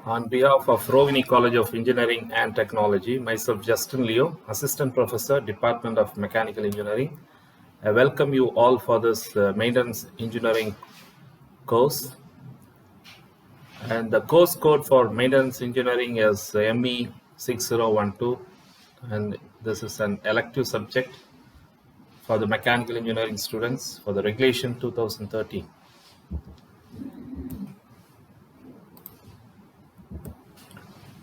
On behalf of Rovini College of Engineering and Technology, myself Justin Leo, Assistant Professor, Department of Mechanical Engineering. I welcome you all for this Maintenance Engineering course. And the course code for Maintenance Engineering is ME6012, and this is an elective subject for the Mechanical Engineering students for the Regulation 2013.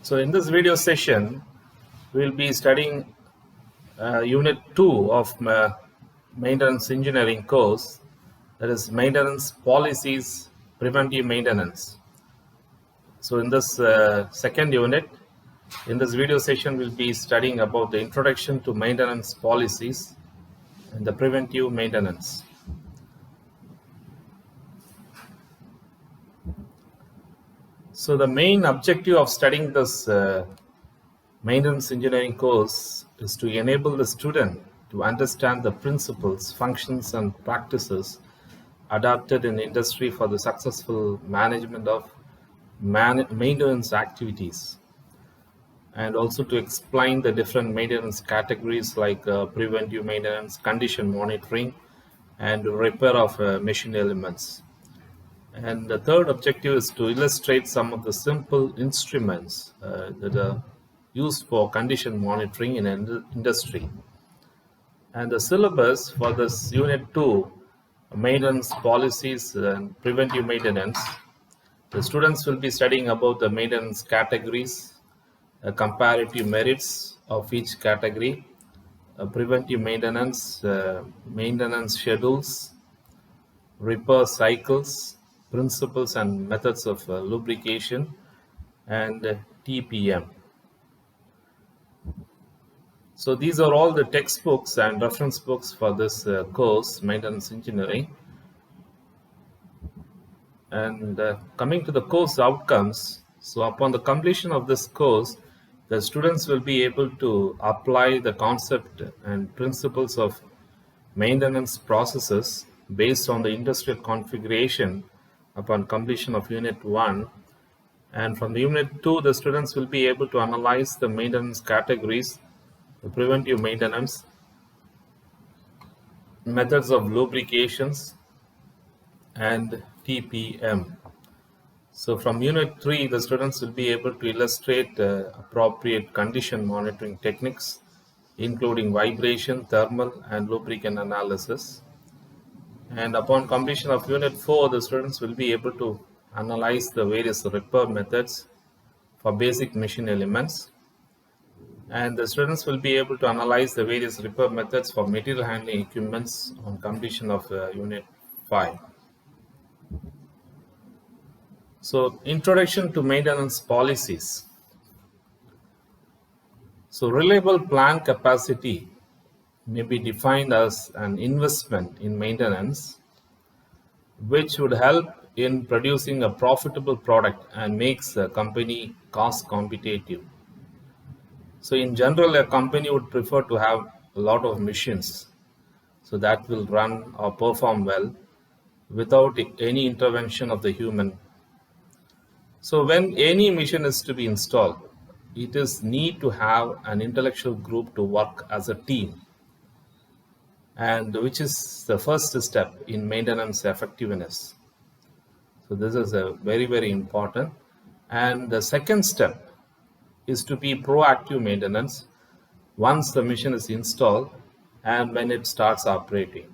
So in this video session, we'll be studying Unit 2 of Maintenance Engineering course, that is Maintenance Policies, Preventive Maintenance. So in this second unit, in this video session, we'll be studying about the introduction to maintenance policies and the preventive maintenance. So the main objective of studying this maintenance engineering course is to enable the student to understand the principles, functions, and practices adopted in industry for the successful management of maintenance activities, and also to explain the different maintenance categories like preventive maintenance, condition monitoring, and repair of machine elements. And the third objective is to illustrate some of the simple instruments that are used for condition monitoring in industry. And the syllabus for this Unit 2, Maintenance Policies and Preventive Maintenance, the students will be studying about the maintenance categories, comparative merits of each category, preventive maintenance, maintenance schedules, repair cycles, principles and methods of lubrication, and TPM. So these are all the textbooks and reference books for this course, Maintenance Engineering. And coming to the course outcomes, so upon the completion of this course, the students will be able to apply the concept and principles of maintenance processes based on the industrial configuration upon completion of Unit 1. And from the Unit 2, the students will be able to analyze the maintenance categories, the preventive maintenance, methods of lubrications, and TPM. So from Unit 3, the students will be able to illustrate appropriate condition monitoring techniques, including vibration, thermal, and lubricant analysis. And upon completion of Unit 4, the students will be able to analyze the various repair methods for basic machine elements. And the students will be able to analyze the various repair methods for material handling equipments on completion of Unit 5. So, introduction to maintenance policies. So, reliable plant capacity may be defined as an investment in maintenance which would help in producing a profitable product and makes a company cost competitive. So in general, a company would prefer to have a lot of machines so that will run or perform well without any intervention of the human. So when any machine is to be installed, it is need to have an intellectual group to work as a team, and which is the first step in maintenance effectiveness. So this is a very, very important. And the second step is to be proactive maintenance once the machine is installed and when it starts operating.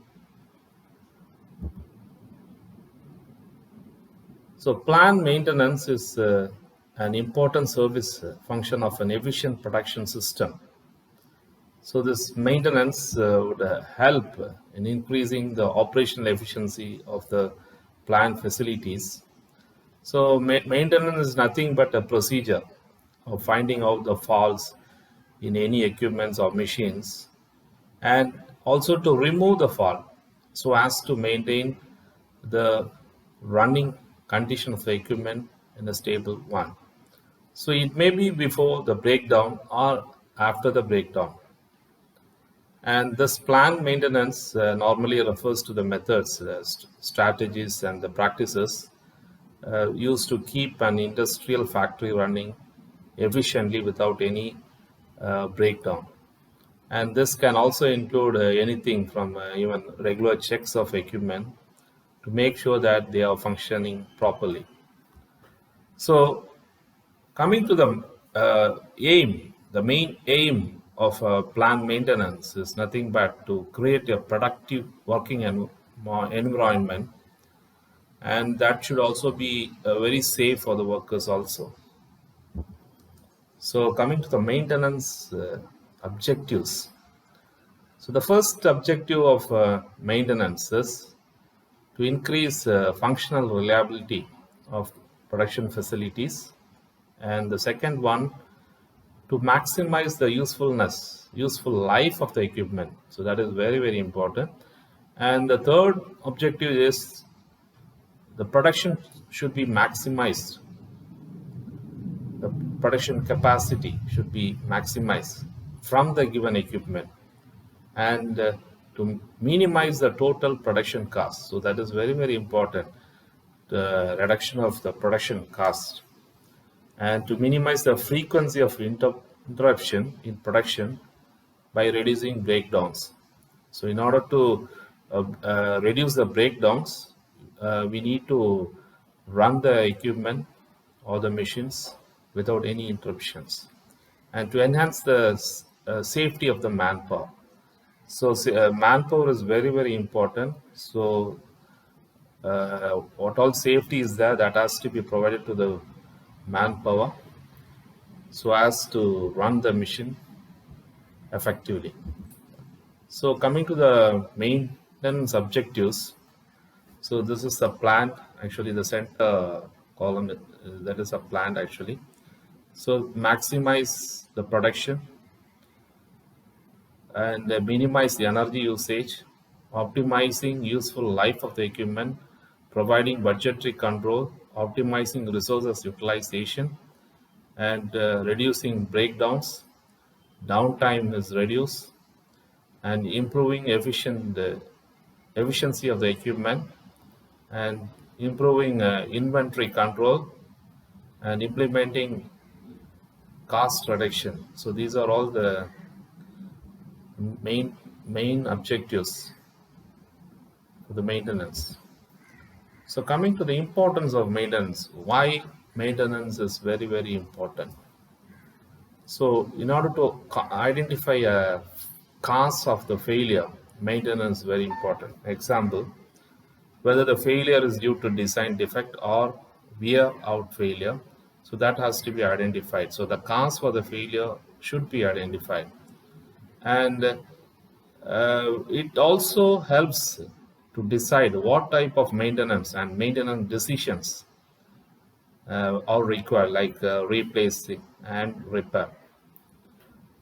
So planned maintenance is an important service function of an efficient production system. So this maintenance would help in increasing the operational efficiency of the plant facilities. So maintenance is nothing but a procedure of finding out the faults in any equipments or machines, and also to remove the fault so as to maintain the running condition of the equipment in a stable one. So it may be before the breakdown or after the breakdown. And this planned maintenance normally refers to the methods, strategies, and the practices used to keep an industrial factory running efficiently without any breakdown. And this can also include anything from even regular checks of equipment to make sure that they are functioning properly. So coming to the aim, the main aim of plant maintenance is nothing but to create a productive working environment, and that should also be very safe for the workers also. So coming to the maintenance objectives. So the first objective of maintenance is to increase functional reliability of production facilities, and the second one, to maximize the useful life of the equipment. So that is very, very important. And the third objective is the production should be maximized. The production capacity should be maximized from the given equipment, and to minimize the total production cost. So that is very, very important, the reduction of the production cost, and to minimize the frequency of interruption in production by reducing breakdowns. So in order to reduce the breakdowns, we need to run the equipment or the machines without any interruptions, and to enhance the safety of the manpower. So manpower is very, very important. So what all safety is there, that has to be provided to the manpower so as to run the machine effectively. So coming to the maintenance objectives. So this is the plant, actually the center column, that is a plant actually. So maximize the production and minimize the energy usage, optimizing useful life of the equipment, providing budgetary control, optimizing resources utilization, and reducing breakdowns. Downtime is reduced, and improving efficiency of the equipment, and improving inventory control, and implementing cost reduction. So these are all the main objectives for the maintenance. So coming to the importance of maintenance, why maintenance is very, very important. So in order to identify a cause of the failure, maintenance is very important. Example, whether the failure is due to design defect or wear out failure, so that has to be identified. So the cause for the failure should be identified, and it also helps to decide what type of maintenance and maintenance decisions are required, like replacing and repair.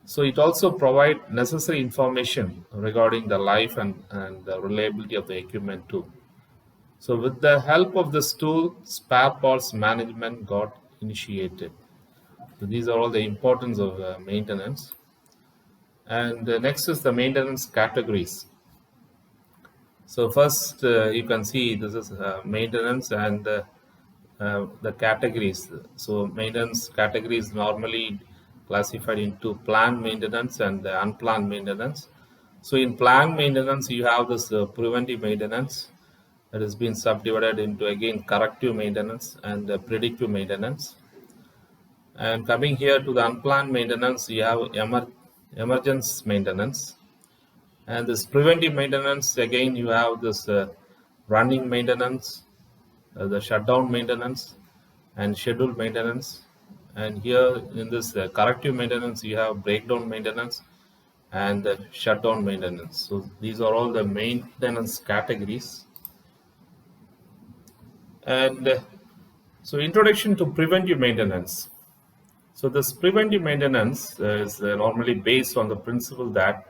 So it also provides necessary information regarding the life and the reliability of the equipment too. So with the help of this tool, spare parts management got initiated. So these are all the importance of maintenance. And next is the maintenance categories. So first you can see this is maintenance and the categories. So maintenance categories normally classified into planned maintenance and unplanned maintenance. So in planned maintenance, you have this preventive maintenance that has been subdivided into again corrective maintenance and predictive maintenance. And coming here to the unplanned maintenance, you have emergence maintenance. And this preventive maintenance, again, you have this running maintenance, the shutdown maintenance, and scheduled maintenance. And here in this corrective maintenance, you have breakdown maintenance and shutdown maintenance. So these are all the maintenance categories. And so introduction to preventive maintenance. So this preventive maintenance is normally based on the principle that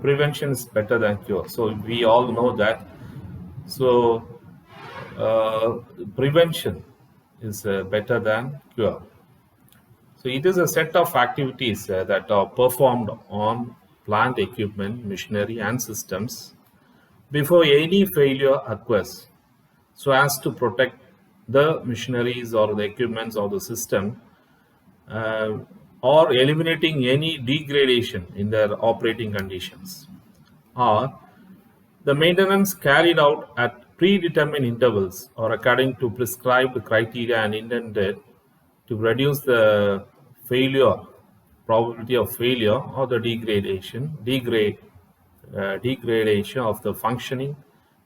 prevention is better than cure. So we all know that. So prevention is better than cure. So it is a set of activities that are performed on plant equipment, machinery, and systems before any failure occurs, so as to protect the machineries or the equipments or the system, uh, or eliminating any degradation in their operating conditions, or the maintenance carried out at predetermined intervals or according to prescribed criteria and intended to reduce the failure probability of failure or the degradation of the functioning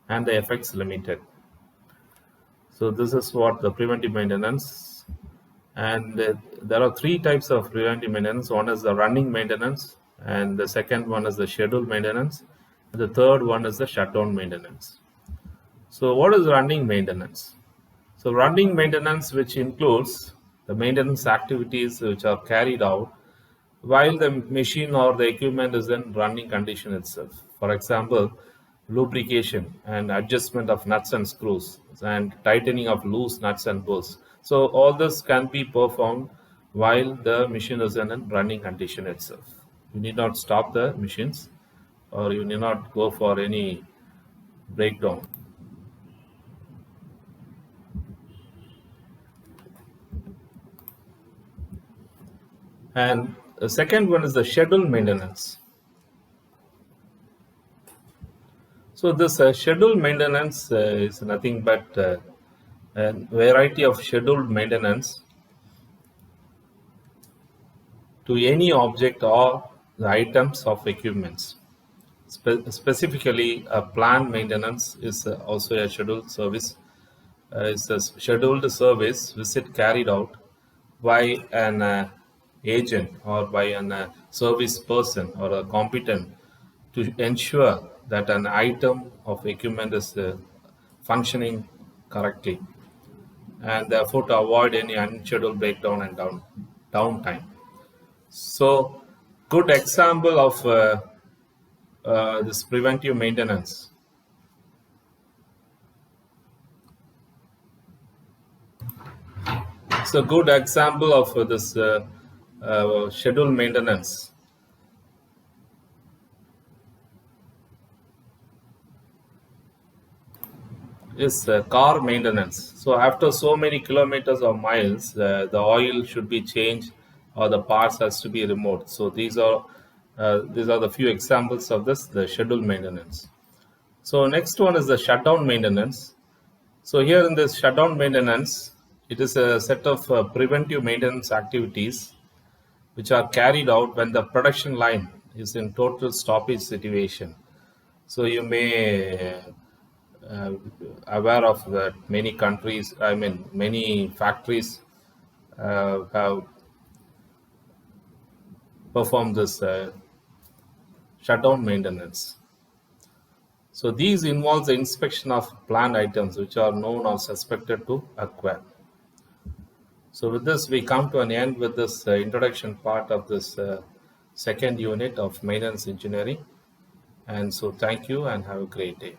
and the effects limited. So this is what the preventive maintenance. And there are three types of preventive maintenance. One is the running maintenance, and the second one is the scheduled maintenance, and the third one is the shutdown maintenance. So what is running maintenance? So running maintenance, which includes the maintenance activities which are carried out while the machine or the equipment is in running condition itself. For example, lubrication and adjustment of nuts and screws and tightening of loose nuts and bolts. So all this can be performed while the machine is in a running condition itself. You need not stop the machines, or you need not go for any breakdown. And the second one is the scheduled maintenance. So this scheduled maintenance is nothing but a variety of scheduled maintenance to any object or the items of equipments. Specifically, a planned maintenance is also a scheduled service. It's a scheduled service visit carried out by an agent or by a service person or a competent to ensure that an item of equipment is functioning correctly, and therefore to avoid any unscheduled breakdown and downtime. So, good example of this preventive maintenance. It's a good example of this scheduled maintenance. Is car maintenance. So after so many kilometers or miles, the oil should be changed or the parts has to be removed. So these are the few examples of this, the scheduled maintenance. So next one is the shutdown maintenance. So here in this shutdown maintenance, it is a set of preventive maintenance activities which are carried out when the production line is in total stoppage situation. So you may aware of that many countries, many factories have performed this shutdown maintenance. So these involves the inspection of planned items which are known or suspected to occur. So with this, we come to an end with this introduction part of this second unit of maintenance engineering. And so thank you and have a great day.